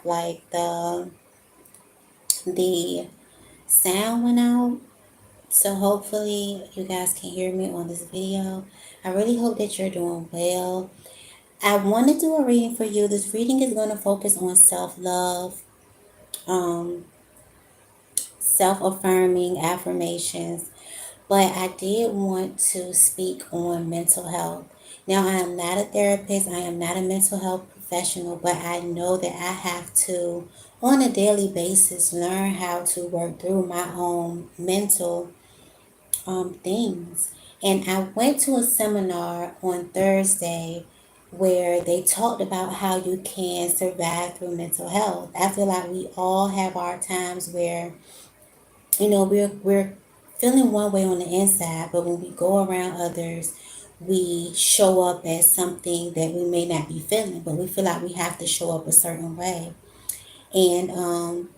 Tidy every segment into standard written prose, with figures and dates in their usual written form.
like the sound went out. So hopefully you guys can hear me on this video. I really hope that you're doing well. I want to do a reading for you. This reading is going to focus on self-love, um, self-affirming affirmations, but I did want to speak on mental health. Now, I am not a therapist, I am not a mental health professional, but I know that I have to, on a daily basis, learn how to work through my own mental things. And I went to a seminar on Thursday where they talked about how you can survive through mental health. I feel like we all have our times where we're feeling one way on the inside, but when we go around others, we show up as something that we may not be feeling, but we feel like we have to show up a certain way. And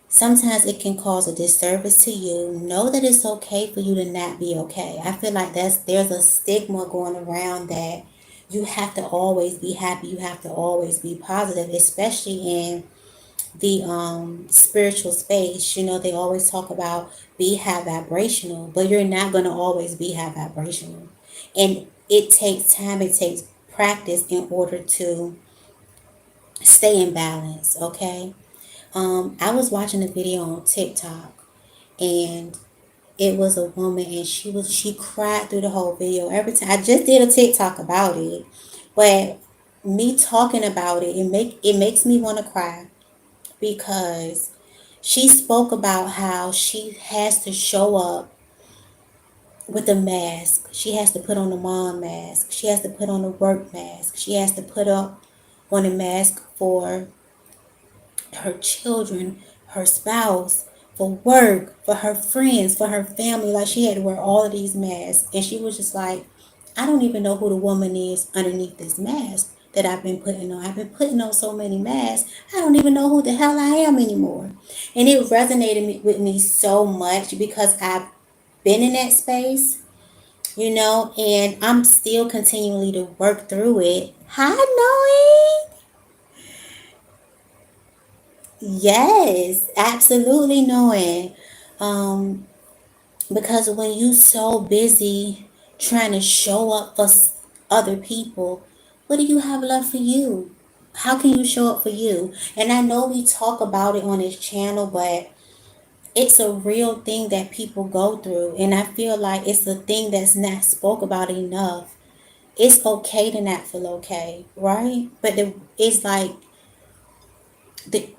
sometimes it can cause a disservice to you. Know that it's okay for you to not be okay. I feel like there's a stigma going around that you have to always be happy, you have to always be positive, especially in the spiritual space. They always talk about be high vibrational, but you're not going to always be high vibrational. And it takes time, it takes practice in order to stay in balance, okay? I was watching a video on TikTok, and it was a woman, and she cried through the whole video. Every time I just did a TikTok about it, but me talking about it, it makes me want to cry, because she spoke about how she has to show up with a mask. She has to put on a mom mask. She has to put on a work mask. She has to put up on a mask for her children, her spouse, for work, for her friends, for her family. Like, she had to wear all of these masks. And she was just like, I don't even know who the woman is underneath this mask that I've been putting on. I've been putting on so many masks. I don't even know who the hell I am anymore. And it resonated with me so much because I've been in that space, and I'm still continually to work through it. Hi, Noe. Yes, absolutely, knowing. Um, because when you so busy trying to show up for other people, what do you have left for you? How can you show up for you? And I know we talk about it on this channel, but it's a real thing that people go through. And I feel like it's a thing that's not spoke about enough. It's okay to not feel okay, right? But it's like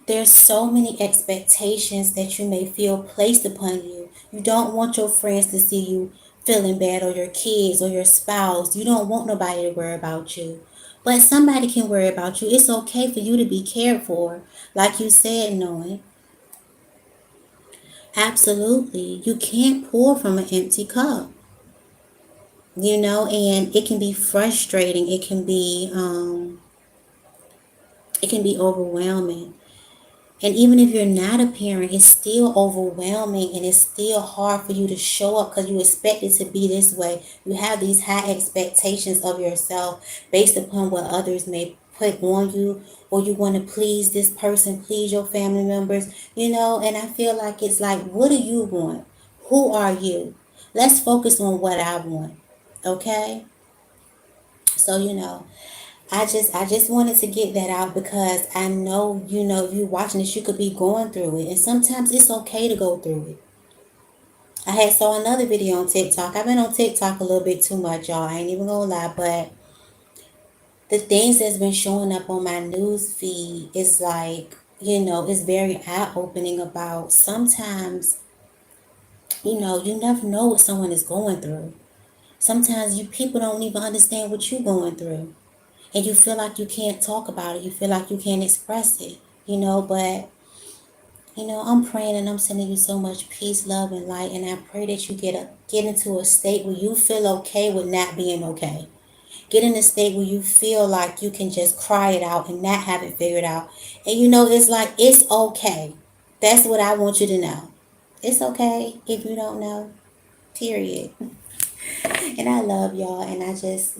there's so many expectations that you may feel placed upon you. You don't want your friends to see you feeling bad, or your kids, or your spouse. You don't want nobody to worry about you. But somebody can worry about you. It's okay for you to be cared for. Like you said, knowing. Absolutely. You can't pour from an empty cup. And it can be frustrating. It can be overwhelming. And even if you're not a parent, it's still overwhelming, and it's still hard for you to show up because you expect it to be this way. You have these high expectations of yourself based upon what others may put on you, or you want to please this person, please your family members, and I feel like it's like, what do you want? Who are you? Let's focus on what I want. Okay? So, I just wanted to get that out because I know, you watching this, you could be going through it. And sometimes it's okay to go through it. I had saw another video on TikTok. I've been on TikTok a little bit too much, y'all. I ain't even gonna lie, but the things that's been showing up on my news feed is like, it's very eye opening about sometimes, you never know what someone is going through. Sometimes people don't even understand what you're going through. And you feel like you can't talk about it. You feel like you can't express it, but, I'm praying and I'm sending you so much peace, love, and light. And I pray that you get into a state where you feel okay with not being okay. Get in a state where you feel like you can just cry it out and not have it figured out. And it's like, it's okay. That's what I want you to know. It's okay if you don't know, period. And I love y'all, and I just,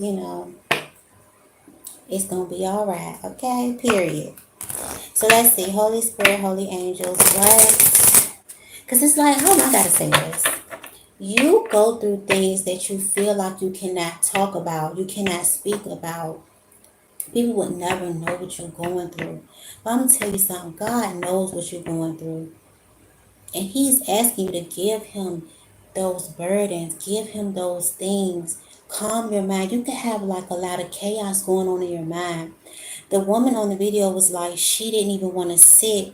it's gonna be all right, okay? Period. So let's see. Holy Spirit, holy angels, what? Because it's like, oh, I gotta say this. You go through things that you feel like you cannot talk about, you cannot speak about. People would never know what you're going through. But I'm going to tell you something. God knows what you're going through. And He's asking you to give Him those burdens, give Him those things. Calm your mind. You could have like a lot of chaos going on in your mind. The woman on the video was like, she didn't even want to sit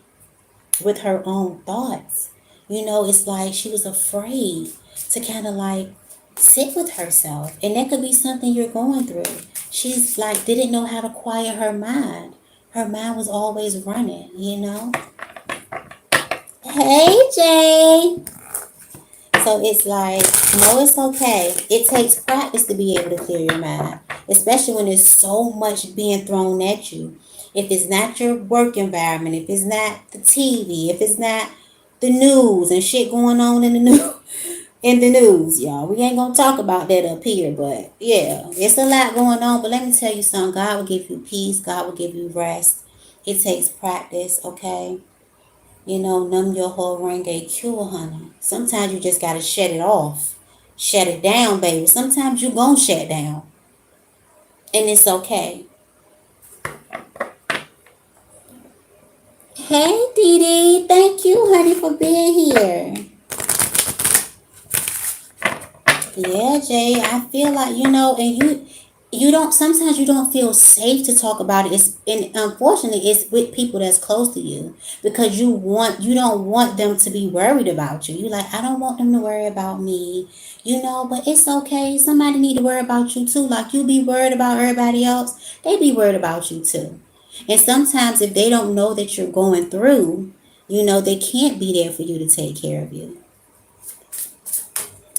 with her own thoughts. It's like she was afraid to kind of like sit with herself. And that could be something you're going through. She's like, didn't know how to quiet her mind. Her mind was always running. Hey, Jay. So it's like, no, it's okay. It takes practice to be able to clear your mind, especially when there's so much being thrown at you. If it's not your work environment, if it's not the TV, if it's not the news and shit going on in the news, y'all. We ain't gonna talk about that up here, but yeah, it's a lot going on. But let me tell you something. God will give you peace. God will give you rest. It takes practice, okay? Numb your whole ring ain't cure, honey. Sometimes you just gotta shut it off. Shut it down, baby. Sometimes you gon' shut down. And it's okay. Hey, Dee Dee. Thank you, honey, for being here. Yeah, Jay. I feel like, and you don't, sometimes you don't feel safe to talk about it. And unfortunately it's with people that's close to you, because you don't want them to be worried about you. You like, I don't want them to worry about me, but it's okay. Somebody need to worry about you too. Like, you be worried about everybody else, they be worried about you too. And sometimes if they don't know that you're going through, they can't be there for you to take care of you.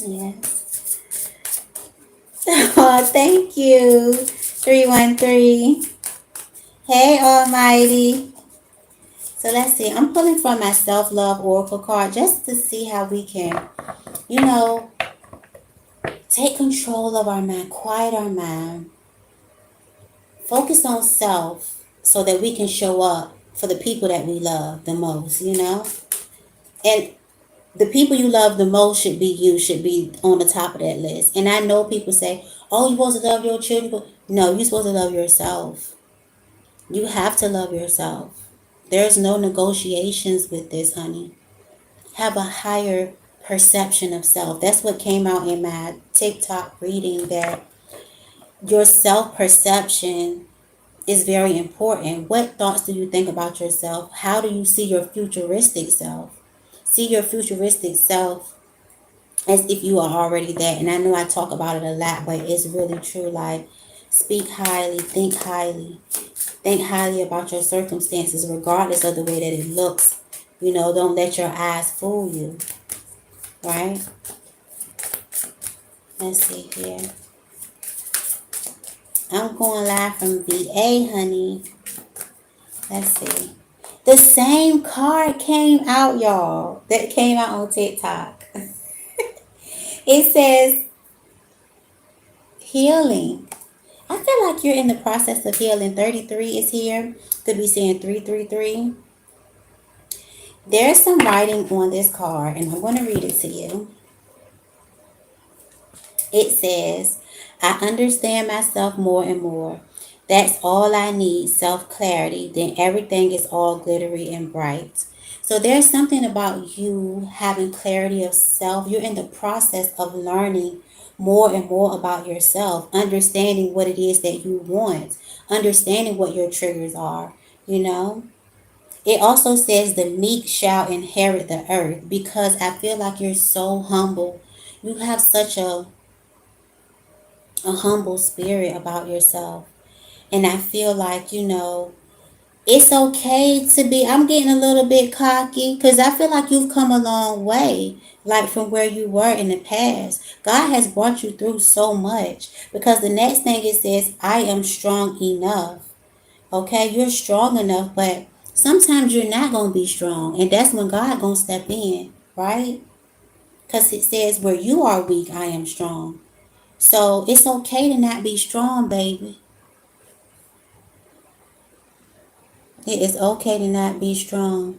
Yeah. Oh, thank you. 313. Hey, Almighty. So let's see. I'm pulling from my self-love oracle card just to see how we can, you know, take control of our mind, quiet our mind, focus on self so that we can show up for the people that we love the most. And the people you love the most should be you, should be on the top of that list. And I know people say, oh, you're supposed to love your children. But no, you're supposed to love yourself. You have to love yourself. There's no negotiations with this, honey. Have a higher perception of self. That's what came out in my TikTok reading, that your self-perception is very important. What thoughts do you think about yourself? How do you see your futuristic self? See your futuristic self as if you are already that. And I know I talk about it a lot, but it's really true. Like, speak highly, think highly. Think highly about your circumstances, regardless of the way that it looks. Don't let your eyes fool you. Right? Let's see here. I'm going live from VA, honey. Let's see. The same card came out, y'all. That came out on TikTok. It says healing. I feel like you're in the process of healing. 33 is here. Could be saying 333. There's some writing on this card, and I'm going to read it to you. It says, I understand myself more and more. That's all I need, self-clarity. Then everything is all glittery and bright. So there's something about you having clarity of self. You're in the process of learning more and more about yourself, understanding what it is that you want, understanding what your triggers are. It also says the meek shall inherit the earth, because I feel like you're so humble. You have such a humble spirit about yourself. And I feel like, it's okay to be, I'm getting a little bit cocky, because I feel like you've come a long way, like from where you were in the past. God has brought you through so much, because the next thing it says, I am strong enough. Okay, you're strong enough, but sometimes you're not going to be strong. And that's when God going to step in, right? Because it says, where you are weak, I am strong. So it's okay to not be strong, baby. It is okay to not be strong.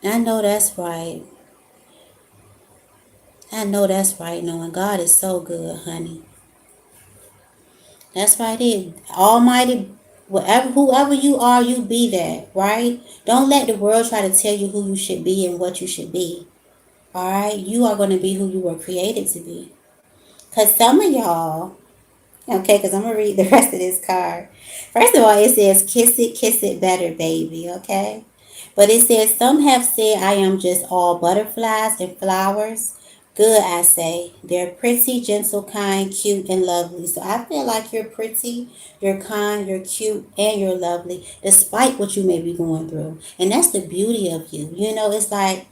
I know that's right. I know that's right, knowing God is so good, honey. That's right. It Almighty, whatever, whoever you are, you be that, right? Don't let the world try to tell you who you should be and what you should be. All right, you are going to be who you were created to be. Cause some of y'all, okay, because I'm gonna read the rest of this card. First of all, it says kiss it better, baby. Okay, but it says some have said I am just all butterflies and flowers. Good, I say. They're pretty, gentle, kind, cute, and lovely. So I feel like you're pretty, you're kind, you're cute, and you're lovely, despite what you may be going through. And that's the beauty of you. You know, it's like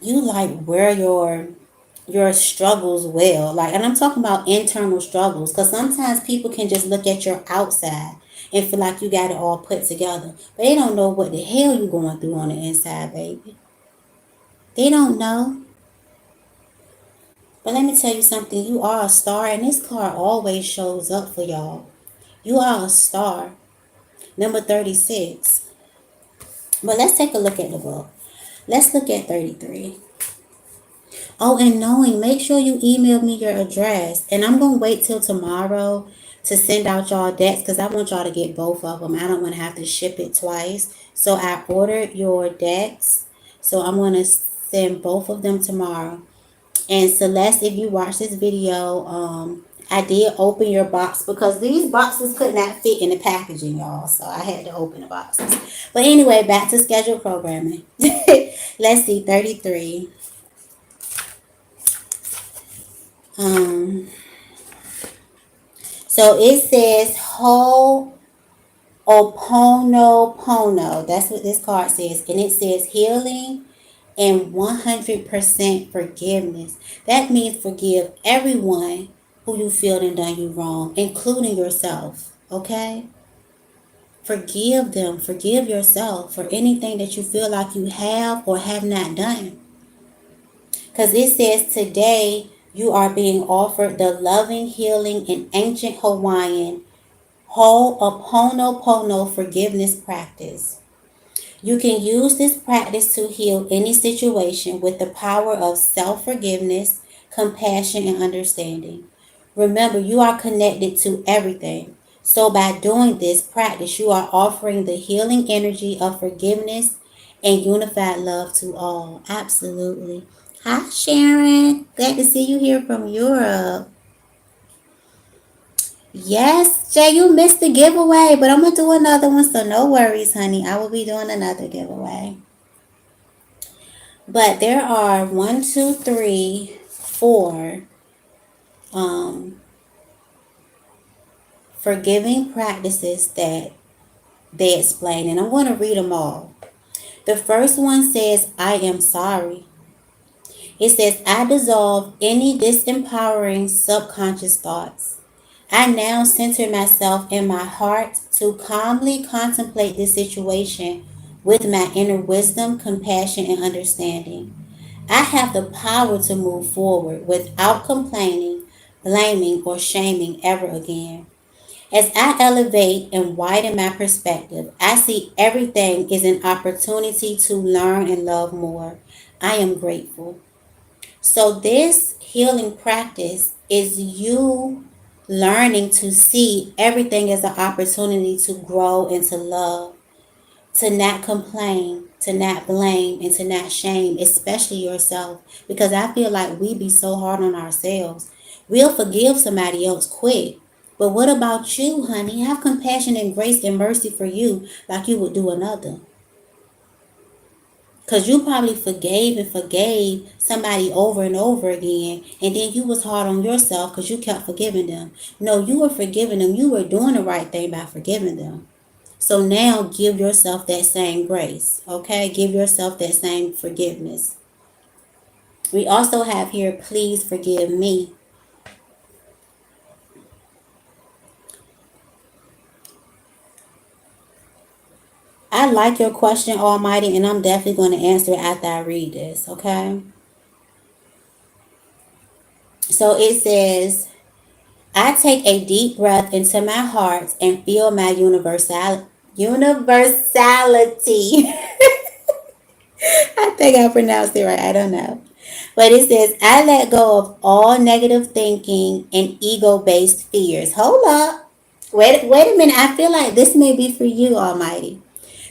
you like wear your struggles well. Like, and I'm talking about internal struggles, because sometimes people can just look at your outside and feel like you got it all put together, but they don't know what the hell you going through on the inside, baby. They don't know. But let me tell you something, you are a star, and this card always shows up for y'all. You are a star. Number 36. But let's take a look at the book. Let's look at 33. Oh, and knowing, make sure you email me your address. And I'm going to wait till tomorrow to send out y'all decks, because I want y'all to get both of them. I don't want to have to ship it twice. So I ordered your decks. So I'm going to send both of them tomorrow. And Celeste, if you watch this video, I did open your box because these boxes could not fit in the packaging, y'all. So I had to open the boxes. But anyway, back to scheduled programming. Let's see, 33. Um, so it says Ho'oponopono. That's what this card says. And it says healing and 100% forgiveness. That means forgive everyone who you feel and done you wrong, including yourself. Okay? Forgive them. Forgive yourself for anything that you feel like you have or have not done. Because it says today you are being offered the loving, healing, and ancient Hawaiian Ho'oponopono forgiveness practice. You can use this practice to heal any situation with the power of self forgiveness, compassion, and understanding. Remember, you are connected to everything. So, by doing this practice, you are offering the healing energy of forgiveness and unified love to all. Absolutely. Hi, Sharon. Glad to see you here from Europe. Yes, Jay, you missed the giveaway, but I'm going to do another one, so no worries, honey. I will be doing another giveaway. But there are one, two, three, four forgiving practices that they explain, and I'm going to read them all. The first one says, I am sorry. It says, I dissolve any disempowering subconscious thoughts. I now center myself in my heart to calmly contemplate this situation with my inner wisdom, compassion, and understanding. I have the power to move forward without complaining, blaming, or shaming ever again. As I elevate and widen my perspective, I see everything is an opportunity to learn and love more. I am grateful. So, this healing practice is you learning to see everything as an opportunity to grow and to love, to not complain, to not blame, and to not shame, especially yourself. Because I feel like we be so hard on ourselves. We'll forgive somebody else quick. But what about you, honey? Have compassion and grace and mercy for you like you would do another. Because you probably forgave somebody over and over again, and then you was hard on yourself because you kept forgiving them. No, you were forgiving them. You were doing the right thing by forgiving them. So now give yourself that same grace, okay? Give yourself that same forgiveness. We also have here, please forgive me. I like your question, Almighty, and I'm definitely going to answer it after I read this, okay? So it says, I take a deep breath into my heart and feel my universality. I think I pronounced it right. I don't know. But it says, I let go of all negative thinking and ego based fears. Hold up. Wait a minute. I feel like this may be for you, Almighty.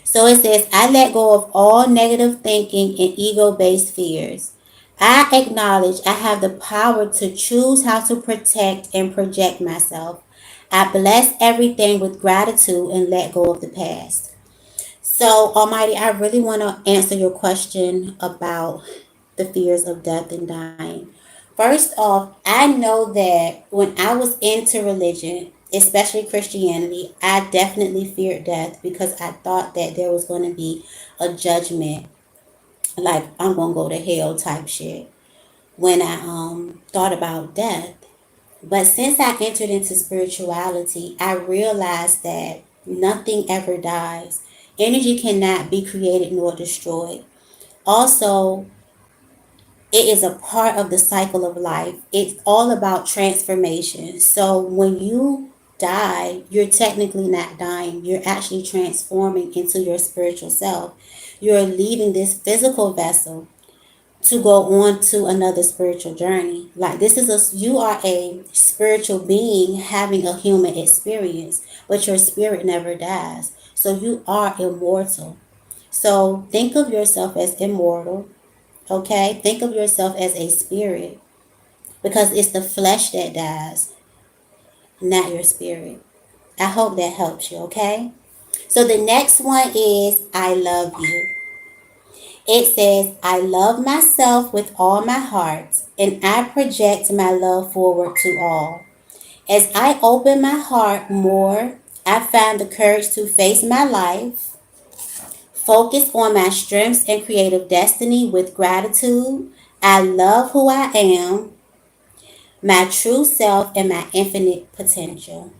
So it says, I let go of all negative thinking and ego based fears. I acknowledge I have the power to choose how to protect and project myself. I bless everything with gratitude and let go of the past. So, Almighty, I really want to answer your question about the fears of death and dying. First off, I know that when I was into religion, especially Christianity, I definitely feared death because I thought that there was going to be a judgment, like I'm going to go to hell type shit when I thought about death. But since I entered into spirituality, I realized that nothing ever dies. Energy cannot be created nor destroyed. Also, it is a part of the cycle of life. It's all about transformation. So when you die, you're technically not dying. You're actually transforming into your spiritual self. You're leaving this physical vessel to go on to another spiritual journey. Like this is you are a spiritual being having a human experience, but your spirit never dies. So you are immortal. So think of yourself as immortal. Okay? Think of yourself as a spirit because it's the flesh that dies, not your spirit. I hope that helps you, okay? So the next one is I love you. It says, I love myself with all my heart, and I project my love forward to all. As I open my heart more, I find the courage to face my life, focus on my strengths and creative destiny with gratitude. I love who I am, my true self, and my infinite potential.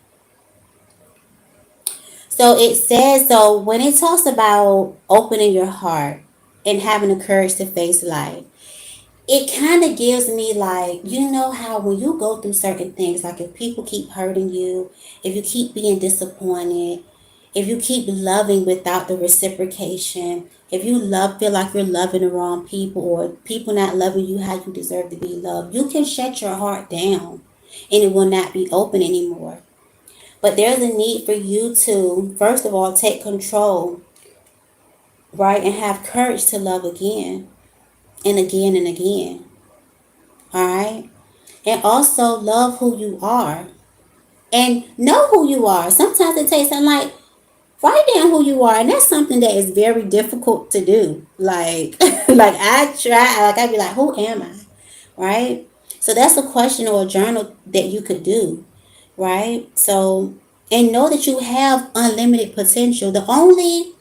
So it says, so when it talks about opening your heart and having the courage to face life, it kind of gives me like, you know how when you go through certain things, like if people keep hurting you, if you keep being disappointed, if you keep loving without the reciprocation, if you feel like you're loving the wrong people or people not loving you how you deserve to be loved, you can shut your heart down and it will not be open anymore. But there's a need for you to, first of all, take control, right, and have courage to love again and again and again. All right? And also love who you are and know who you are. Sometimes it takes something like write down who you are, and that's something that is very difficult to do. Like, like I try, like I'd be like, who am I, right? So that's a question or a journal that you could do, right? So and know that you have unlimited potential. The only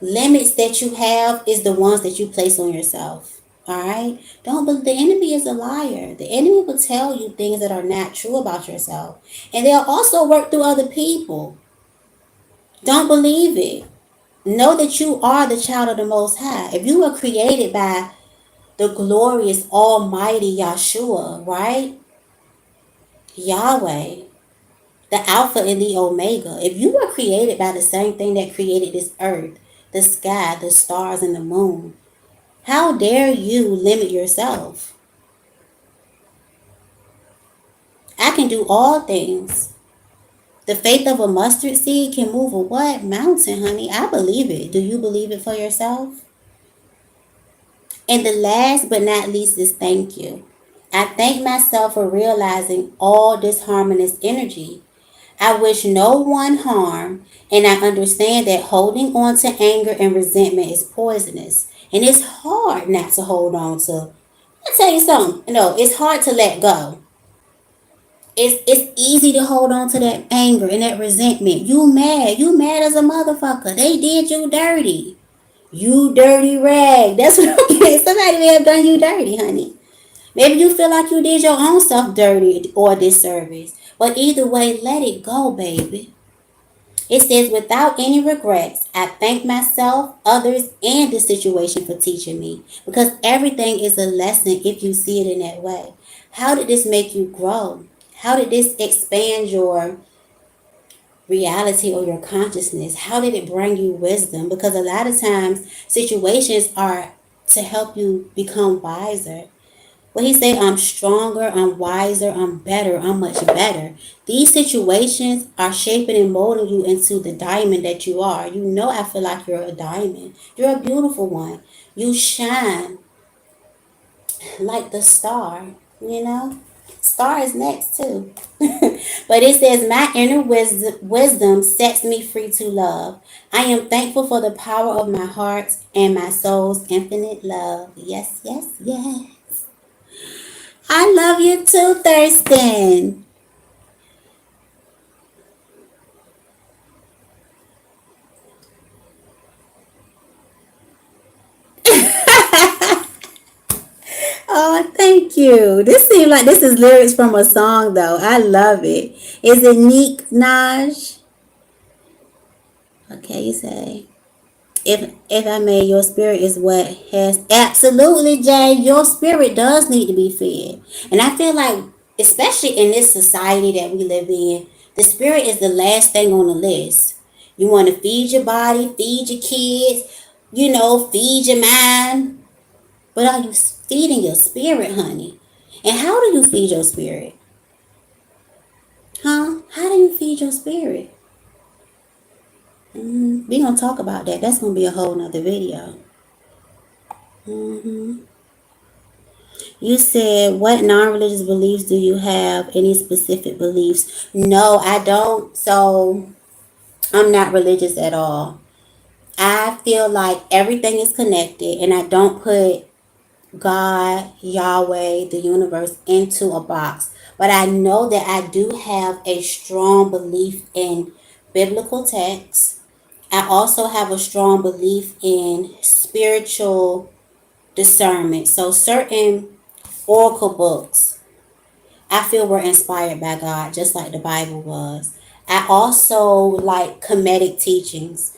limits that you have is the ones that you place on yourself. All right? Don't but the enemy is a liar. The enemy will tell you things that are not true about yourself. And they'll also work through other people. Don't believe it. Know that you are the child of the Most High. If you were created by the glorious Almighty Yahshua, right? Yahweh, the Alpha and the Omega. If you were created by the same thing that created this earth, the sky, the stars, and the moon, how dare you limit yourself? I can do all things. The faith of a mustard seed can move a what? Mountain, honey. I believe it. Do you believe it for yourself? And the last but not least is thank you. I thank myself for realizing all this harmonious energy. I wish no one harm, and I understand that holding on to anger and resentment is poisonous. And it's hard not to hold on to. I'll tell you something. No, it's hard to let go. It's easy to hold on to that anger and that resentment. You mad. You mad as a motherfucker. They did you dirty. You dirty rag. That's what I'm getting. Somebody may have done you dirty, honey. Maybe you feel like you did your own self dirty or disservice. But either way, let it go, baby. It says, without any regrets, I thank myself, others, and the situation for teaching me. Because everything is a lesson if you see it in that way. How did this make you grow? How did this expand your reality or your consciousness? How did it bring you wisdom? Because a lot of times situations are to help you become wiser. What he said, I'm stronger, I'm wiser, I'm better, I'm much better. These situations are shaping and molding you into the diamond that you are. You know, I feel like you're a diamond. You're a beautiful one. You shine like the star, you know? Star is next too. But it says, my inner wisdom sets me free to love. I am thankful for the power of my heart and my soul's infinite love. Yes, yes, yes. I love you too, Thurston. Oh, thank you. This seems like this is lyrics from a song, though. I love it. Is it Nick Naj? Okay, you say. If I may, your spirit is what has absolutely, Jay. Your spirit does need to be fed, and I feel like, especially in this society that we live in, the spirit is the last thing on the list. You want to feed your body, feed your kids, feed your mind, but are you feeding your spirit, honey? And how do you feed your spirit? Huh? How do you feed your spirit? We're gonna talk about that. That's gonna be a whole nother video. hmm You said, what non religious beliefs do you have? Any specific beliefs? No, I don't. So I'm not religious at all. I feel like everything is connected, and I don't put God, Yahweh, the universe into a box. But I know that I do have a strong belief in biblical texts. I also have a strong belief in spiritual discernment. So certain oracle books I feel were inspired by God, just like the Bible was. I also like Kemetic teachings,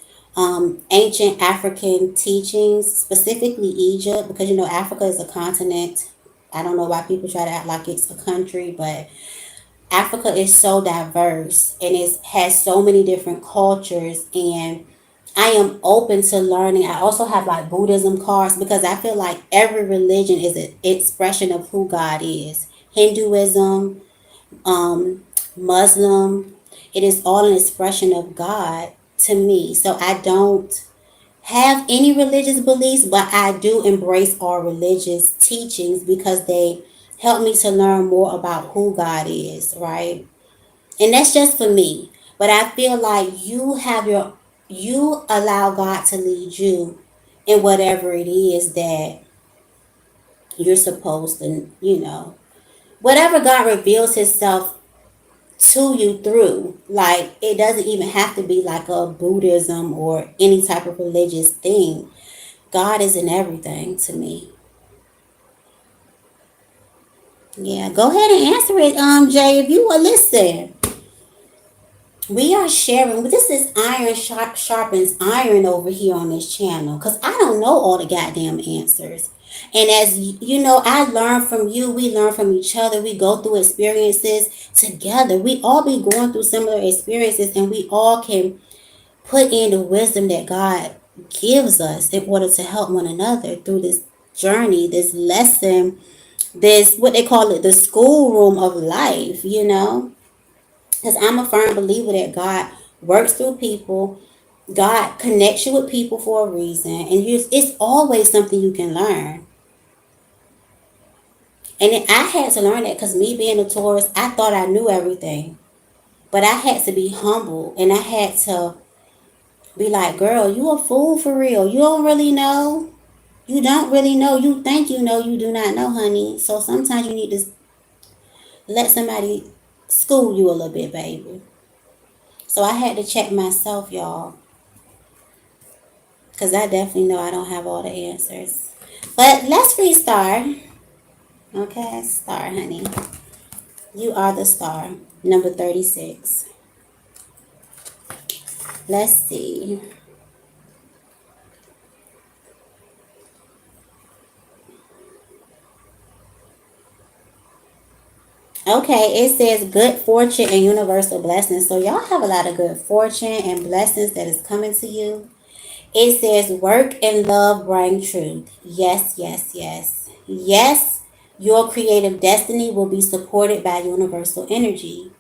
ancient African teachings, specifically Egypt, because Africa is a continent. I don't know why people try to act like it's a country, but Africa is so diverse and it has so many different cultures, and I am open to learning. I also have like Buddhism cards because I feel like every religion is an expression of who God is. Hinduism, Muslim, it is all an expression of God to me. So I don't have any religious beliefs, but I do embrace all religious teachings because they help me to learn more about who God is, right? And that's just for me. But I feel like you allow God to lead you in whatever it is that you're supposed to, whatever God reveals himself to you through. Like, it doesn't even have to be like a Buddhism or any type of religious thing. God is in everything to me. Yeah, go ahead and answer it, Jay, if you will listen. We are sharing. This is iron sharpens iron over here on this channel because I don't know all the goddamn answers. And as you know, I learn from you. We learn from each other. We go through experiences together. We all be going through similar experiences, and we all can put in the wisdom that God gives us in order to help one another through this journey, this lesson, this what they call it, the schoolroom of life. Because I'm a firm believer that God works through people. God connects you with people for a reason. And it's always something you can learn. And then I had to learn that because me being a Taurus, I thought I knew everything. But I had to be humble and I had to be like, girl, you a fool for real. You don't really know. You don't really know. You think you know, you do not know, honey. So sometimes you need to let somebody school you a little bit, baby. So I had to check myself, y'all. Because I definitely know I don't have all the answers. But let's read star. Okay, star, honey. You are the star. Number 36. Let's see. Okay, it says good fortune and universal blessings. So y'all have a lot of good fortune and blessings that is coming to you. It says work and love bring truth. Yes, yes, yes. Yes, your creative destiny will be supported by universal energy.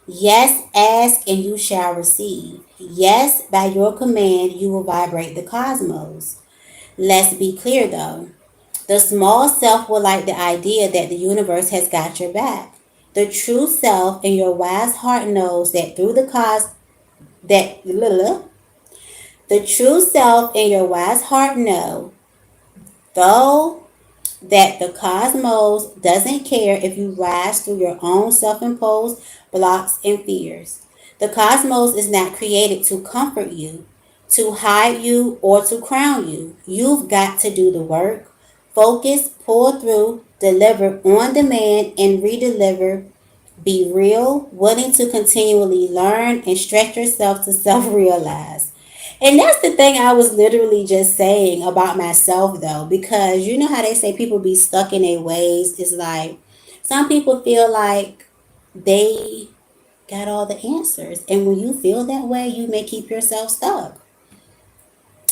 Yes, ask and you shall receive. Yes, by your command you will vibrate the cosmos. Let's be clear though. The small self will like the idea that the universe has got your back. The true self in your wise heart knows that through the cause that the true self in your wise heart know though that the cosmos doesn't care if you rise through your own self-imposed blocks and fears. The cosmos is not created to comfort you, to hide you, or to crown you. You've got to do the work, focus, pull through, deliver on demand, and redeliver. Be real, willing to continually learn and stretch yourself to self-realize. And that's the thing I was literally just saying about myself though, because you know how they say people be stuck in their ways. It's like some people feel like they got all the answers. And when you feel that way, you may keep yourself stuck.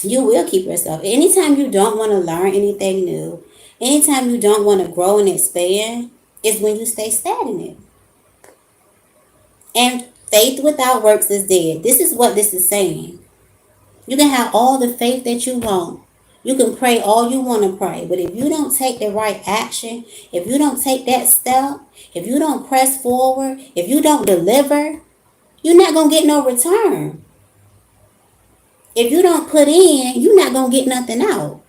You will keep yourself. Anytime you don't want to learn anything new, anytime you don't want to grow and expand, is when you stay stagnant. And faith without works is dead. This is what this is saying. You can have all the faith that you want. You can pray all you want to pray. But if you don't take the right action, if you don't take that step, if you don't press forward, if you don't deliver, you're not going to get no return. If you don't put in, you're not going to get nothing out.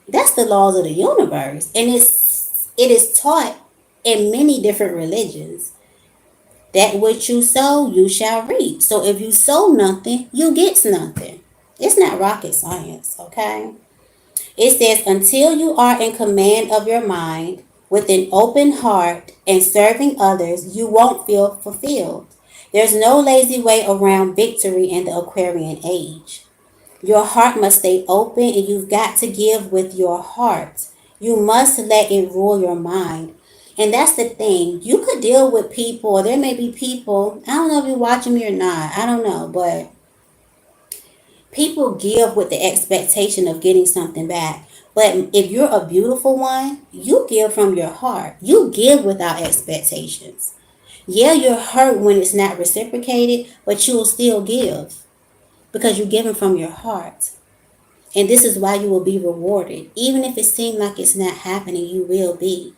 That's the laws of the universe. And it is taught in many different religions. That which you sow, you shall reap. So if you sow nothing, you get nothing. It's not rocket science, okay? It says, until you are in command of your mind, with an open heart and serving others, you won't feel fulfilled. There's no lazy way around victory in the Aquarian age. Your heart must stay open and you've got to give with your heart. You must let it rule your mind. And that's the thing. You could deal with people, or there may be people, I don't know if you're watching me or not, I don't know, but people give with the expectation of getting something back. But if you're a beautiful one, you give from your heart. You give without expectations. Yeah, you're hurt when it's not reciprocated, but you will still give because you're giving from your heart. And this is why you will be rewarded. Even if it seems like it's not happening, you will be.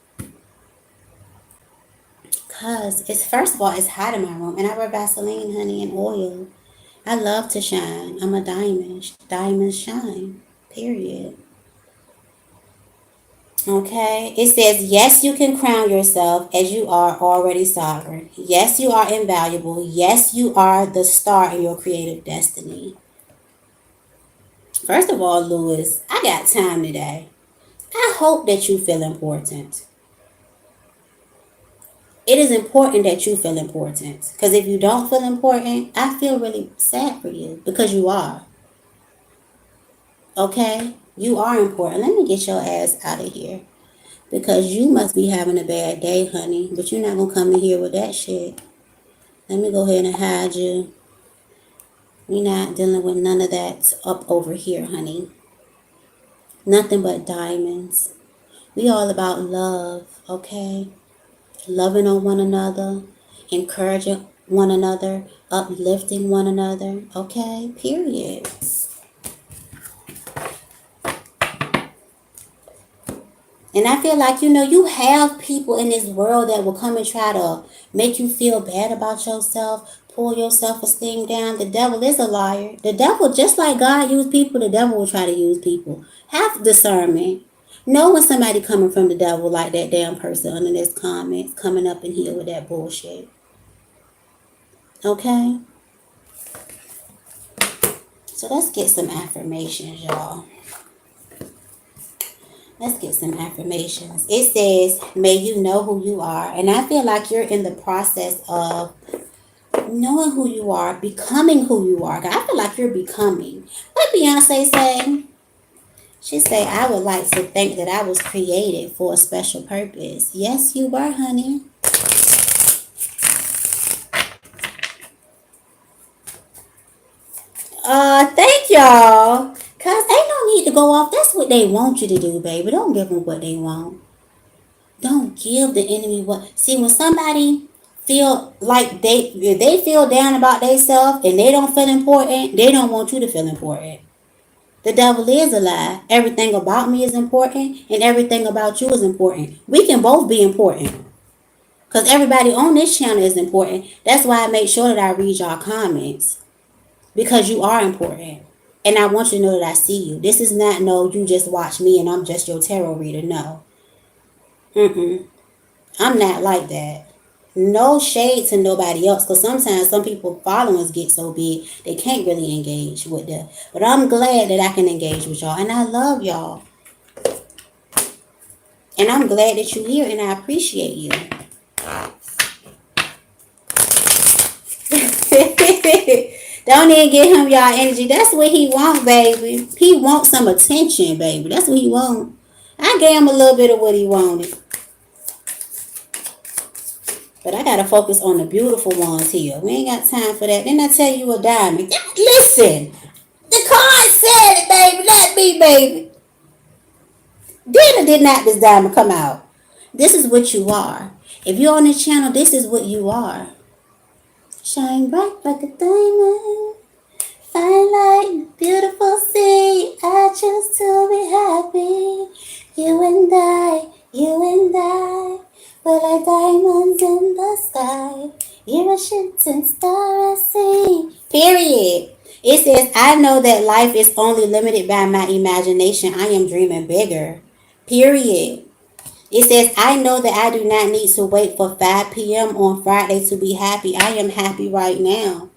Because it's, first of all, it's hot in my room. And I wear Vaseline, honey, and oil. I love to shine. I'm a diamond. Diamonds shine. Period. Okay. It says, yes, you can crown yourself as you are already sovereign. Yes, you are invaluable. Yes, you are the star in your creative destiny. First of all, Lewis, I got time today. I hope that you feel important. It is important that you feel important. Because if you don't feel important, I feel really sad for you. Because you are. Okay? You are important. Let me get your ass out of here. Because you must be having a bad day, honey. But you're not going to come in here with that shit. Let me go ahead and hide you. We're not dealing with none of that up over here, honey. Nothing but diamonds. We all about love, okay? Loving on one another, encouraging one another, uplifting one another, okay? Period. And I feel like, you have people in this world that will come and try to make you feel bad about yourself, pull your self-esteem down. The devil is a liar. The devil, just like God used people, the devil will try to use people. Have discernment. Know when somebody coming from the devil, like that damn person under this comments coming up in here with that bullshit. Okay? So let's get some affirmations, y'all. Let's get some affirmations. It says, may you know who you are. And I feel like you're in the process of knowing who you are, becoming who you are. I feel like you're becoming. What Beyonce say? She say, I would like to think that I was created for a special purpose. Yes, you were, honey. Thank y'all. Cause ain't no need to go off. That's what they want you to do, baby. Don't give them what they want. Don't give the enemy what. See, when somebody feel like if they feel down about themselves and they don't feel important, they don't want you to feel important. The devil is a lie. Everything about me is important, and everything about you is important. We can both be important. Because everybody on this channel is important. That's why I make sure that I read y'all comments. Because you are important. And I want you to know that I see you. This is not no, you just watch me and I'm just your tarot reader. No. I'm not like that. No shade to nobody else. Because sometimes some people followers get so big they can't really engage with them. But I'm glad that I can engage with y'all. And I love y'all. And I'm glad that you're here and I appreciate you. Don't even give him y'all energy. That's what he want, baby. He wants some attention, baby. That's what he want. I gave him a little bit of what he wanted. But I gotta focus on the beautiful ones here. We ain't got time for that. Then I tell you a diamond. Listen, the card said it, baby. Let me, baby. Did or did not this diamond come out? This is what you are. If you're on this channel, this is what you are. Shine bright like a diamond. Fine like beautiful sea. I choose to be happy. You and I, we're like diamonds in the sky. You're a shooting star I see. Period. It says, I know that life is only limited by my imagination. I am dreaming bigger. Period. It says, I know that I do not need to wait for 5 p.m. on Friday to be happy. I am happy right now.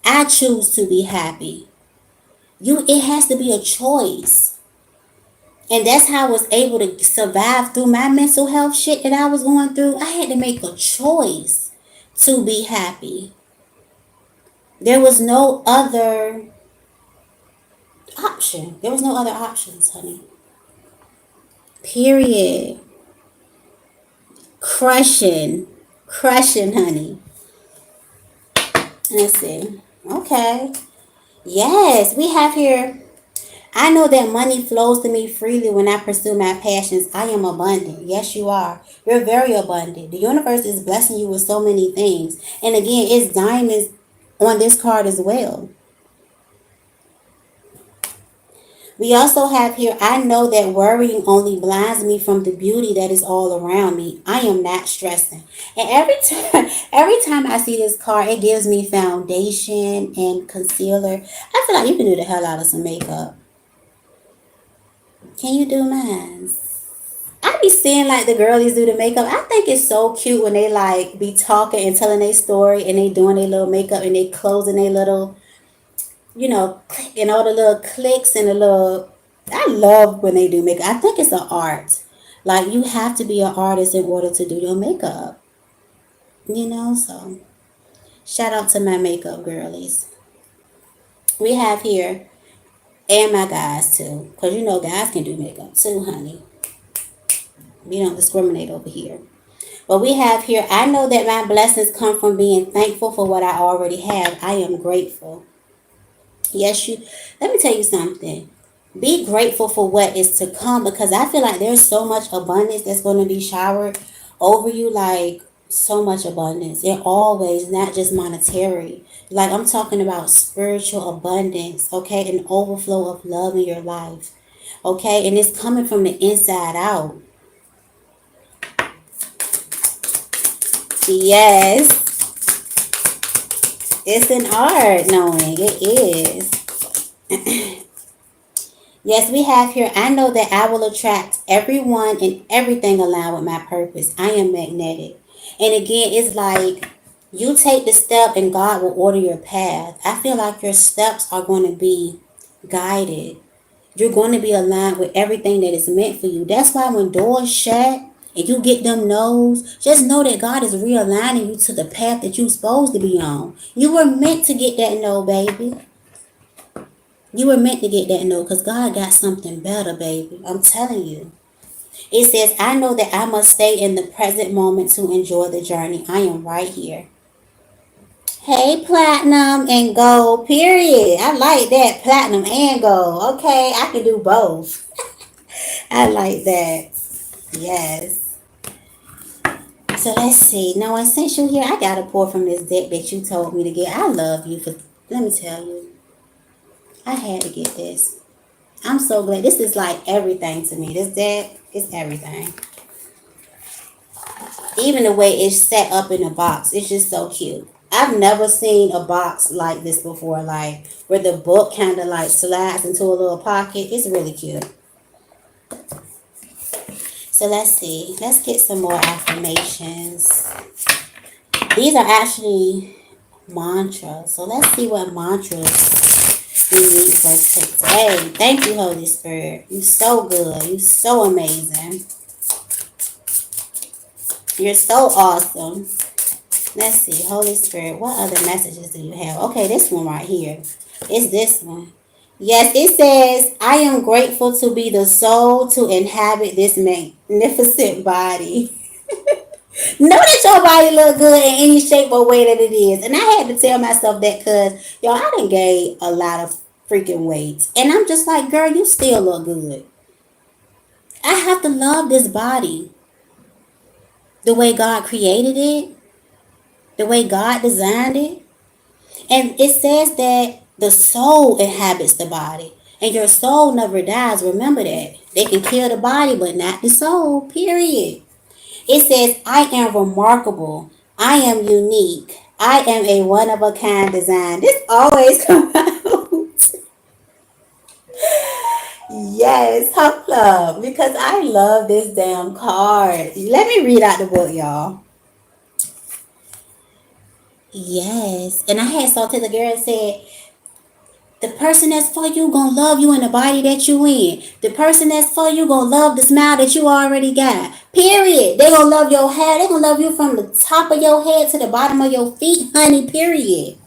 I choose to be happy. It has to be a choice. And that's how I was able to survive through my mental health shit that I was going through. I had to make a choice to be happy. There was no other option. There was no other options, honey. Period. Crushing, honey. Let's see. Okay. Yes, we have here. I know that money flows to me freely when I pursue my passions. I am abundant. Yes, you are. You're very abundant. The universe is blessing you with so many things. And again, it's diamonds on this card as well. We also have here, I know that worrying only blinds me from the beauty that is all around me. I am not stressing. And every time I see this card, it gives me foundation and concealer. I feel like you can do the hell out of some makeup. Can you do mine? I be seeing like the girlies do the makeup. I think it's so cute when they like be talking and telling their story and they doing their little makeup and they closing their little, click and all the little clicks and the little. I love when they do makeup. I think it's an art. Like you have to be an artist in order to do your makeup. So shout out to my makeup girlies. We have here, and my guys too, because guys can do makeup too, honey. We don't discriminate over here. But we have here, I know that my blessings come from being thankful for what I already have. I am grateful. Yes, let me tell you something. Be grateful for what is to come because I feel like there's so much abundance that's going to be showered over you, like so much abundance. And always, not just monetary. Like I'm talking about spiritual abundance, okay? An overflow of love in your life, okay? And it's coming from the inside out. Yes. It's an art knowing. It is. Yes, we have here, I know that I will attract everyone and everything aligned with my purpose. I am magnetic. And again, it's like you take the step and God will order your path. I feel like your steps are going to be guided. You're going to be aligned with everything that is meant for you. That's why when doors shut and you get them no's, just know that God is realigning you to the path that you're supposed to be on. You were meant to get that no, baby. You were meant to get that no because God got something better, baby. I'm telling you. It says, I know that I must stay in the present moment to enjoy the journey. I am right here. Hey, platinum and gold, period. I like that. Platinum and gold. Okay, I can do both. I like that. Yes. So let's see. Now, and since you're here, I got to pour from this deck that you told me to get. I love you for, let me tell you, I had to get this. I'm so glad. This is like everything to me. This deck is everything. Even the way it's set up in a box, it's just so cute. I've never seen a box like this before, like where the book kind of like slides into a little pocket. It's really cute. So let's see. Let's get some more affirmations. These are actually mantras. So let's see what mantras we need for today. Thank you, Holy Spirit. You're so good. You're so amazing. You're so awesome. Let's see, Holy Spirit, what other messages do you have? Okay, this one right here. It's this one. Yes, it says, I am grateful to be the soul to inhabit this magnificent body. Know that your body look good in any shape or way that it is. And I had to tell myself that because, y'all, I done gained a lot of freaking weight. And I'm just like, girl, you still look good. I have to love this body the way God created it, the way God designed it. And it says that the soul inhabits the body. And your soul never dies. Remember that. They can kill the body, but not the soul. Period. It says, I am remarkable. I am unique. I am a one of a kind design. This always comes out. Yes, Huck Club. Because I love this damn card. Let me read out the book, y'all. Yes. And I had Salted the girl said, the person that's for you gonna love you in the body that you in. The person that's for you gonna love the smile that you already got. Period. They gonna love your hair. They gonna love you from the top of your head to the bottom of your feet, honey. Period.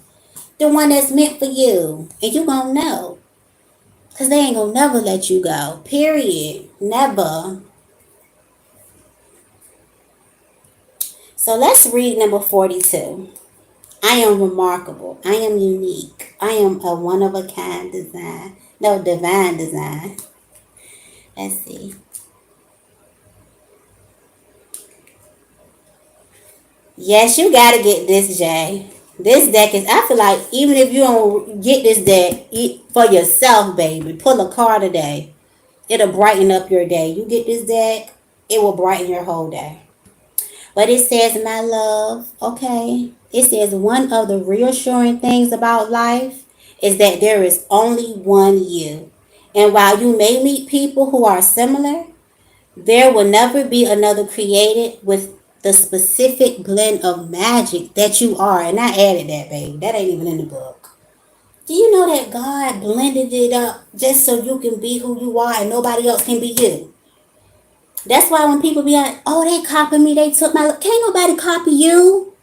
The one that's meant for you, and you gonna know, cause they ain't gonna never let you go. Period. Never. So let's read number 42. I am remarkable. I am unique. I am a one of a kind design. No, divine design. Let's see. Yes, you gotta get this, Jay. This deck is, I feel like even if you don't get this deck for yourself, baby, pull a card today. It'll brighten up your day. You get this deck, it will brighten your whole day. But it says, my love, okay? It says, one of the reassuring things about life is that there is only one you. And while you may meet people who are similar, there will never be another created with the specific blend of magic that you are. And I added that, baby. That ain't even in the book. Do you know that God blended it up just so you can be who you are and nobody else can be you? That's why when people be like, oh, they copied me, they took my... Can't nobody copy you.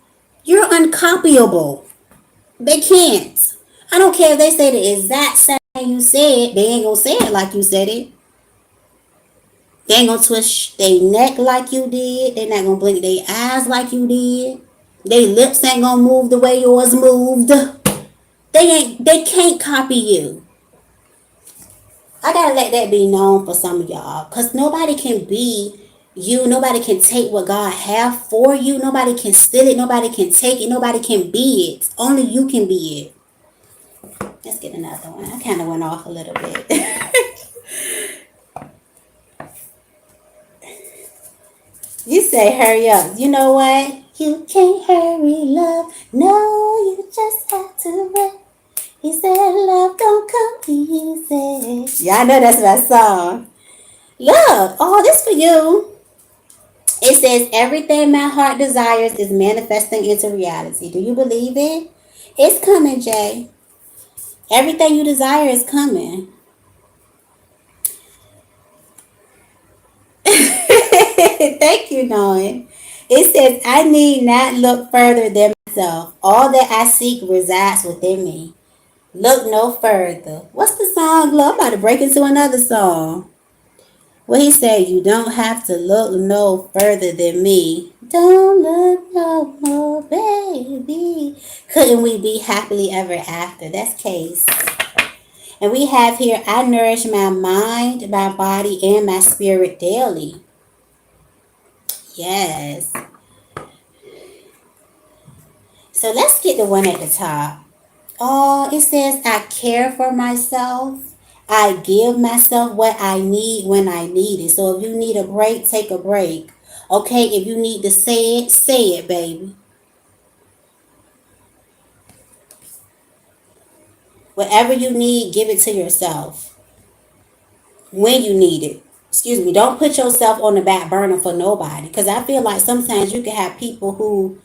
You're uncopyable. They can't. I don't care if they say the exact same thing you said. They ain't gonna say it like you said it. They ain't gonna twist their neck like you did. They not gonna blink their eyes like you did. Their lips ain't gonna move the way yours moved. They can't copy you. I gotta let that be known for some of y'all. Cause nobody can be you. Nobody can take what God have for you. Nobody can steal it. Nobody can take it. Nobody can be it. Only you can be it. Let's get another one. I kind of went off a little bit. You say hurry up. You know what? You can't hurry, love. No, you just have to wait. He said love don't come easy. Y'all know that's my song. Love. Oh, this for you. It says everything my heart desires is manifesting into reality. Do you believe it? It's coming, Jay. Everything you desire is coming. Thank you, Noah. It says, I need not look further than myself. All that I seek resides within me. Look no further. What's the song, love? I'm about to break into another song. What he said, you don't have to look no further than me. Don't look no more, baby. Couldn't we be happily ever after? That's Case. And we have here, I nourish my mind, my body, and my spirit daily. Yes. So let's get the one at the top. Oh, it says, I care for myself. I give myself what I need when I need it. So if you need a break, take a break. Okay, if you need to say it, baby. Whatever you need, give it to yourself when you need it. Excuse me, don't put yourself on the back burner for nobody. Because I feel like sometimes you can have people who,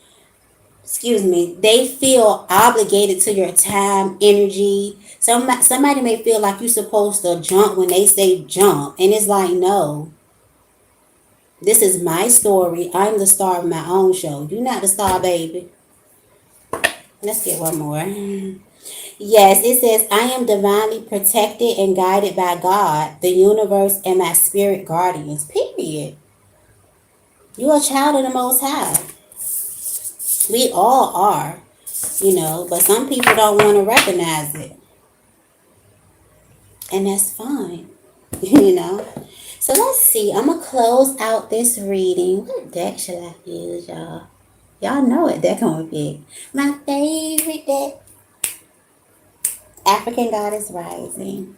excuse me, they feel obligated to your time, energy. Somebody may feel like you're supposed to jump when they say jump. And it's like, no, this is my story. I'm the star of my own show. You're not the star, baby. Let's get one more. Yes, it says, I am divinely protected and guided by God, the universe, and my spirit guardians. Period. You're a child of the Most High. We all are, but some people don't want to recognize it. And that's fine, you know. So let's see. I'm going to close out this reading. What deck should I use, y'all? Y'all know it. Deck on pick. My favorite deck. African Goddess Rising.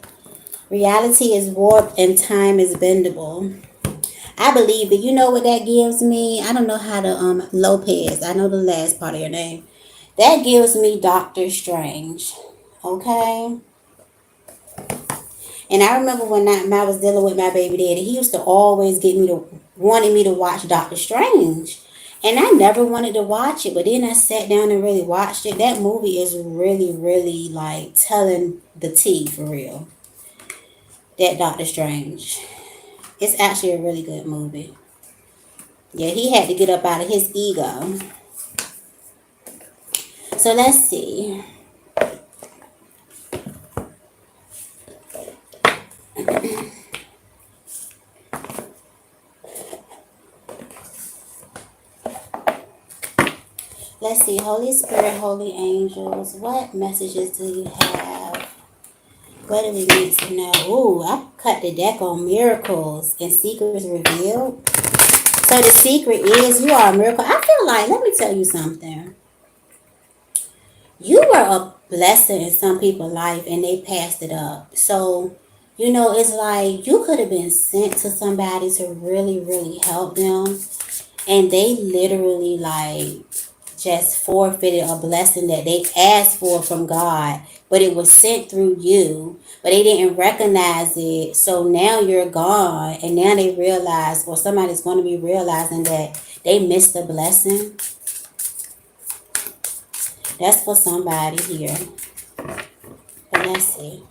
Reality is warped and time is bendable. I believe it. You know what that gives me? I don't know how to, Lopez. I know the last part of your name. That gives me Doctor Strange. Okay? And I remember when I was dealing with my baby daddy, he used to always wanting me to watch Doctor Strange. And I never wanted to watch it, but then I sat down and really watched it. That movie is really, really like telling the tea for real. That Doctor Strange. It's actually a really good movie. Yeah, he had to get up out of his ego. So let's see. Let's see. Holy Spirit, Holy Angels, what messages do you have? What do we need to know? Ooh, I cut the deck on miracles and secrets revealed. So the secret is you are a miracle. I feel like, let me tell you something. You were a blessing in some people's life and they passed it up. So, it's like you could have been sent to somebody to really, really help them. And they literally like just forfeited a blessing that they asked for from God, but it was sent through you, but they didn't recognize it. So now you're gone, and now they realize, or somebody's going to be realizing that they missed the blessing. That's for somebody here. But let's see.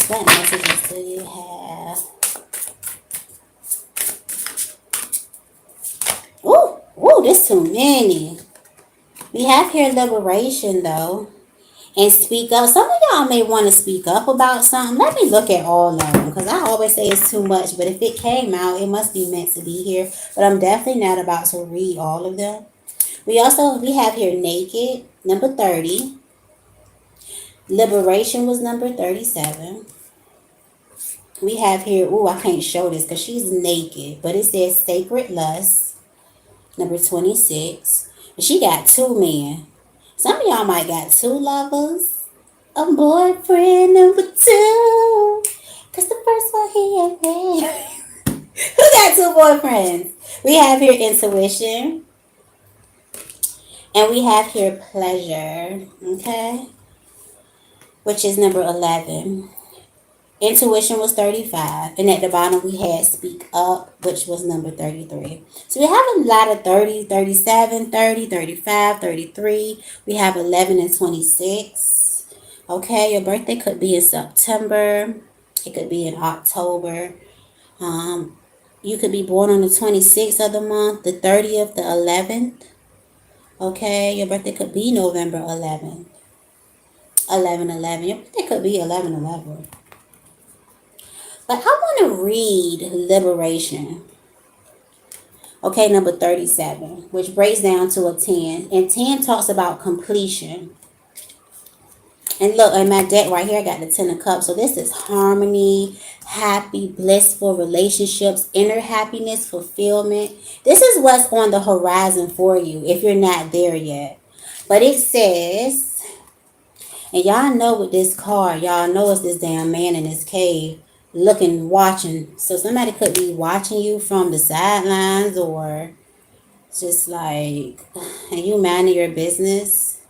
What messages do you have? Ooh, there's too many. We have here liberation, though. And speak up. Some of y'all may want to speak up about something. Let me look at all of them, because I always say it's too much. But if it came out, it must be meant to be here. But I'm definitely not about to read all of them. We have here naked, number 30. Liberation was number 37. We have here, I can't show this because she's naked. But it says sacred lust, number 26. And she got 2 men. Some of y'all might got 2 lovers. A boyfriend number 2. Because the first one he ain't married. Who got 2 boyfriends? We have here intuition. And we have here pleasure. Okay? Which is number 11. Intuition was 35. And at the bottom we had speak up, which was number 33. So we have a lot of 30, 37, 30, 35, 33. We have 11 and 26. Okay, your birthday could be in September. It could be in October. You could be born on the 26th of the month, the 30th, the 11th. Okay, your birthday could be November 11th. 11/11. Your birthday could be 11/11. But I want to read liberation. Okay, number 37, which breaks down to a 10. And 10 talks about completion. And look, in my deck right here, I got the Ten of Cups. So this is harmony, happy, blissful relationships, inner happiness, fulfillment. This is what's on the horizon for you if you're not there yet. But it says, and y'all know with this card, y'all know it's this damn man in this cave looking, watching. So somebody could be watching you from the sidelines or just like, and you minding your business,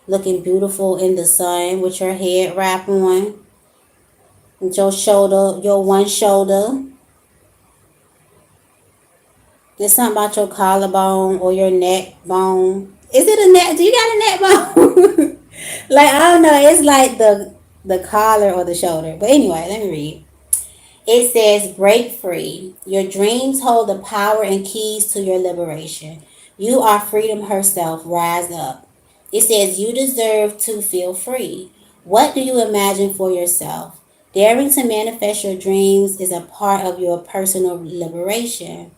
looking beautiful in the sun with your head wrap on, with your shoulder, your one shoulder. There's something about your collarbone or your neck bone. Is it a neck? Do you got a neck bone? Like, I don't know. It's like the collar or the shoulder. But anyway, let me read. It says, break free. Your dreams hold the power and keys to your liberation. You are freedom herself. Rise up. It says, you deserve to feel free. What do you imagine for yourself? Daring to manifest your dreams is a part of your personal liberation.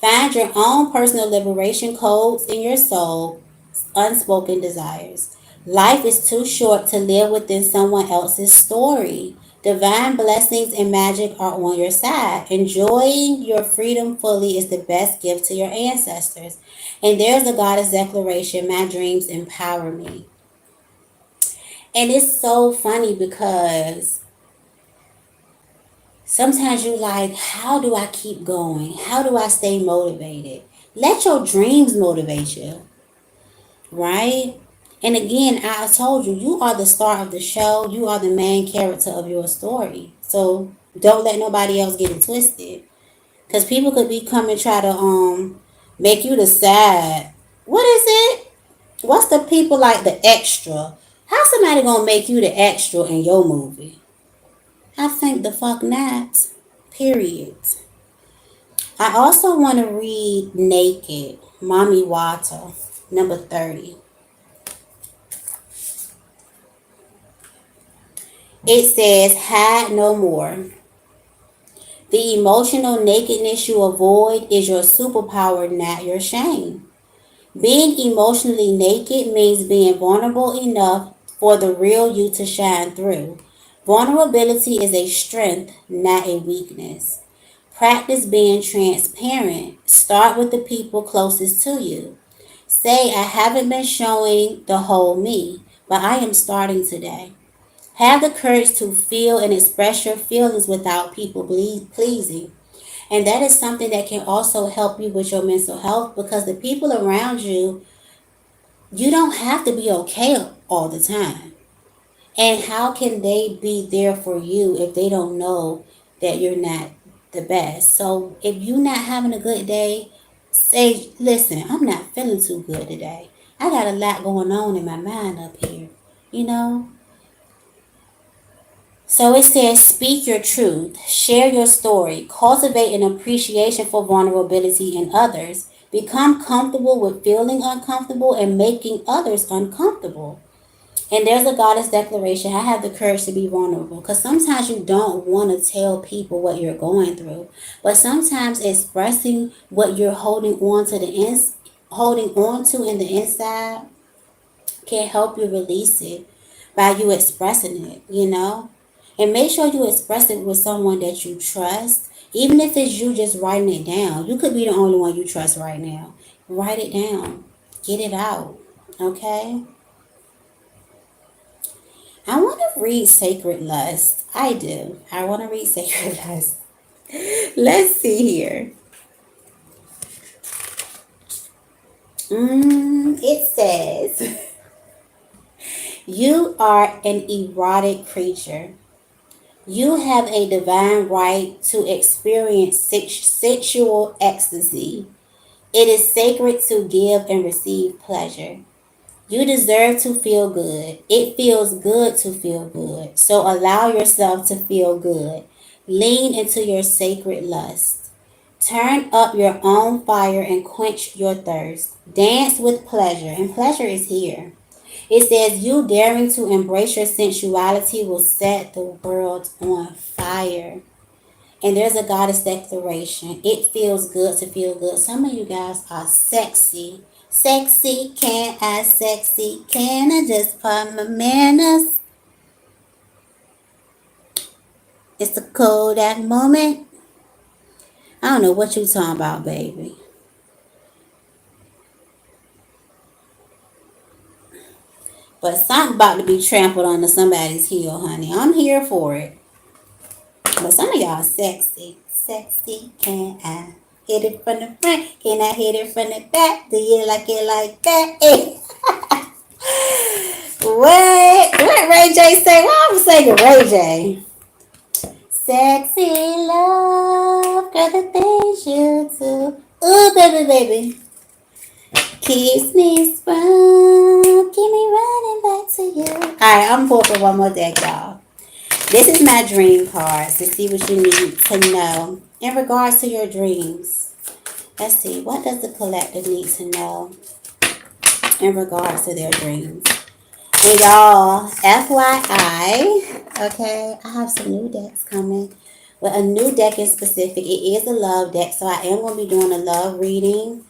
Find your own personal liberation codes in your soul, unspoken desires. Life is too short to live within someone else's story. Divine blessings and magic are on your side. Enjoying your freedom fully is the best gift to your ancestors. And there's the goddess declaration, my dreams empower me. And it's so funny because sometimes you like, how do I keep going? How do I stay motivated? Let your dreams motivate you, right? And again, I told you, you are the star of the show. You are the main character of your story. So don't let nobody else get it twisted. Because people could be coming try to make you the sad. What is it? What's the people like the extra? How somebody gonna make you the extra in your movie? I think the fuck not. Period. I also want to read Naked, Mommy Wata, number 30. It says, hide no more. The emotional nakedness you avoid is your superpower, not your shame. Being emotionally naked means being vulnerable enough for the real you to shine through. Vulnerability is a strength, not a weakness. Practice being transparent. Start with the people closest to you. Say, I haven't been showing the whole me, but I am starting today. Have the courage to feel and express your feelings without people pleasing. And that is something that can also help you with your mental health because the people around you, you don't have to be okay all the time. And how can they be there for you if they don't know that you're not the best? So if you're not having a good day, say, listen, I'm not feeling too good today. I got a lot going on in my mind up here, you know? So it says, speak your truth, share your story, cultivate an appreciation for vulnerability in others, become comfortable with feeling uncomfortable and making others uncomfortable. And there's a goddess declaration. I have the courage to be vulnerable because sometimes you don't want to tell people what you're going through, but sometimes expressing what you're holding on to in the inside can help you release it by you expressing it, you know? And make sure you express it with someone that you trust. Even if it's you just writing it down. You could be the only one you trust right now. Write it down. Get it out. Okay? I want to read Sacred Lust. I do. I want to read Sacred Lust. Let's see here. It says, you are an erotic creature. You have a divine right to experience sexual ecstasy. It is sacred to give and receive pleasure. You deserve to feel good. It feels good to feel good. So allow yourself to feel good. Lean into your sacred lust. Turn up your own fire and quench your thirst. Dance with pleasure, and pleasure is here. It says, you daring to embrace your sensuality will set the world on fire. And there's a goddess declaration. It feels good to feel good. Some of you guys are sexy. Sexy, can I sexy? Can I just put my manners? It's a Kodak moment. I don't know what you talking about, baby. But something about to be trampled onto somebody's heel, honey. I'm here for it. But some of y'all sexy. Sexy, can I hit it from the front? Can I hit it from the back? Do you like it like that? Hey. What Ray J say? Why I'm singing Ray J? Sexy love, girl, the things you do. Ooh, baby, baby. Keeps me sprung, keep me running back to you. Alright, I'm pulling for one more deck, y'all. This is my dream cards to see what you need to know in regards to your dreams. Let's see, what does the collective need to know in regards to their dreams? And y'all, FYI, okay, I have some new decks coming. Well, a new deck in specific. It is a love deck, so I am going to be doing a love reading.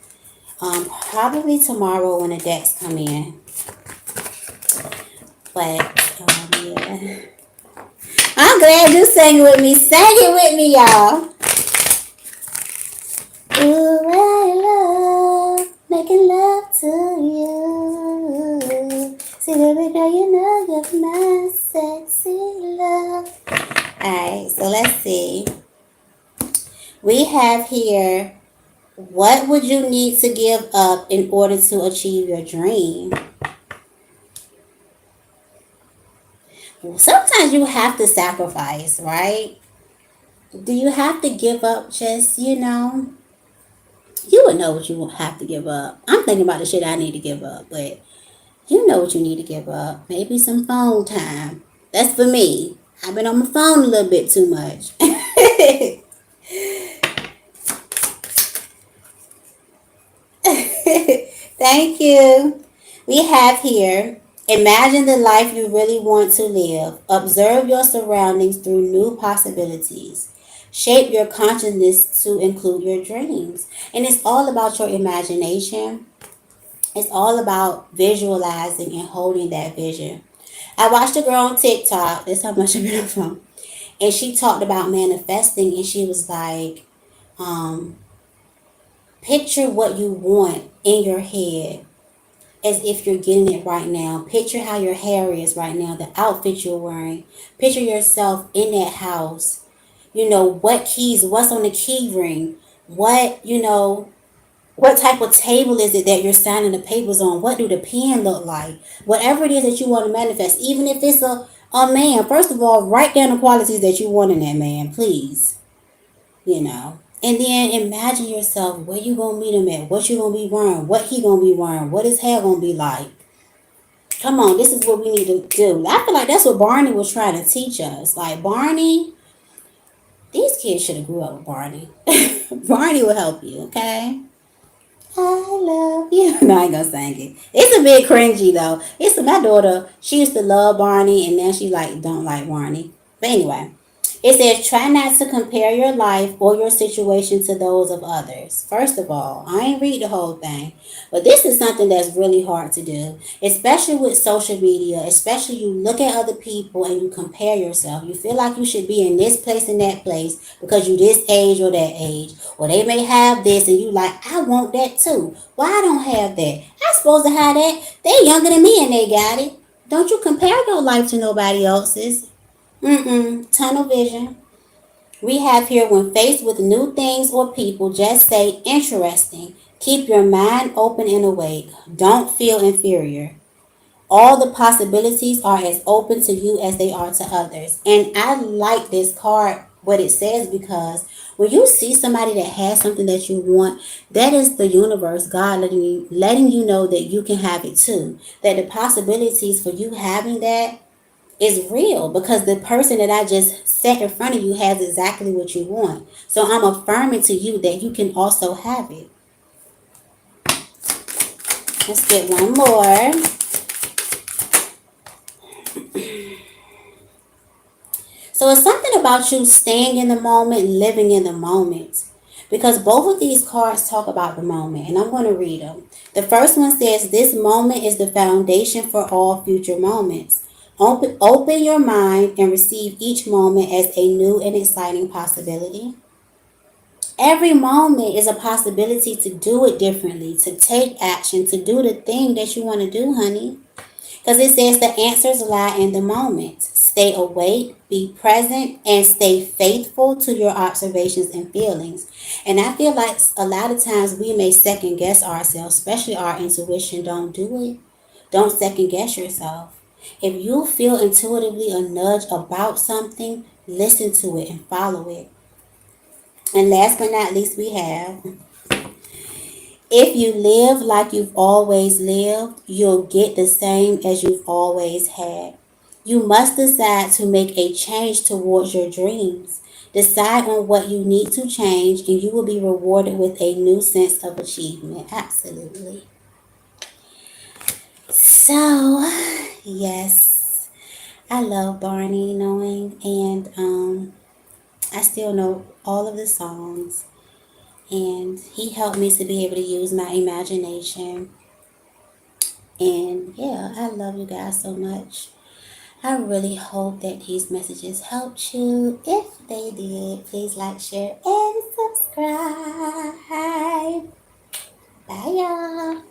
Probably tomorrow when the decks come in. But, yeah. I'm glad you sang it with me. Sing it with me, y'all. Ooh, I love making love to you. See, baby girl, you know you're my sexy love. Alright, so let's see. We have here, what would you need to give up in order to achieve your dream? Sometimes you have to sacrifice, right? Do you have to give up just, you would know what you have to give up. I'm thinking about the shit I need to give up, but you know what you need to give up. Maybe some phone time. That's for me. I've been on my phone a little bit too much. Thank you. We have here, imagine the life you really want to live. Observe your surroundings through new possibilities. Shape your consciousness to include your dreams. And it's all about your imagination. It's all about visualizing and holding that vision. I watched a girl on TikTok. That's how much I've been on the phone. And she talked about manifesting, and she was like, um, picture what you want in your head as if you're getting it right now. Picture how your hair is right now, the outfit you're wearing. Picture yourself in that house. What keys, what's on the key ring? What type of table is it that you're signing the papers on? What do the pen look like? Whatever it is that you want to manifest, even if it's a man, first of all, write down the qualities that you want in that man, please. And then imagine yourself where you gonna meet him at, what you gonna be wearing, what he gonna be wearing, what his hair gonna be like. Come on, this is what we need to do. I feel like that's what Barney was trying to teach us. Like Barney, these kids should have grew up with Barney. Barney will help you, okay? I love you. No, I ain't gonna sing it. It's a bit cringy though. My daughter. She used to love Barney, and now she don't like Barney. But anyway, it says try not to compare your life or your situation to those of others. First of all, I ain't read the whole thing, but this is something that's really hard to do, especially with social media. Especially you look at other people and you compare yourself. You feel like you should be in this place and that place because you this age or that age, or they may have this and you like, I want that too. Why I don't have that? I supposed to have that. They younger than me and they got it. Don't you compare your life to nobody else's. Tunnel vision. We have here, when faced with new things or people, just say interesting. Keep your mind open and awake. Don't feel inferior. All the possibilities are as open to you as they are to others. And I like this card, what it says, because when you see somebody that has something that you want, that is the universe, God letting you know that you can have it too. That the possibilities for you having that is real, because the person that I just set in front of you has exactly what you want. So I'm affirming to you that you can also have it. Let's get one more. So So it's something about you staying in the moment, living in the moment. Because both of these cards talk about the moment, and I'm going to read them. The first one says, "This moment is the foundation for all future moments. Open your mind and receive each moment as a new and exciting possibility." Every moment is a possibility to do it differently, to take action, to do the thing that you want to do, honey. Because it says the answers lie in the moment. Stay awake, be present, and stay faithful to your observations and feelings. And I feel like a lot of times we may second guess ourselves, especially our intuition. Don't do it. Don't second guess yourself. If you feel intuitively a nudge about something, listen to it and follow it. And last but not least, we have, if you live like you've always lived, you'll get the same as you've always had. You must decide to make a change towards your dreams. Decide on what you need to change, and you will be rewarded with a new sense of achievement. Absolutely. So, yes, I love Barney knowing, and I still know all of the songs, and he helped me to be able to use my imagination. And yeah, I love you guys so much. I really hope that these messages helped you. If they did, please like, share, and subscribe. Bye, y'all.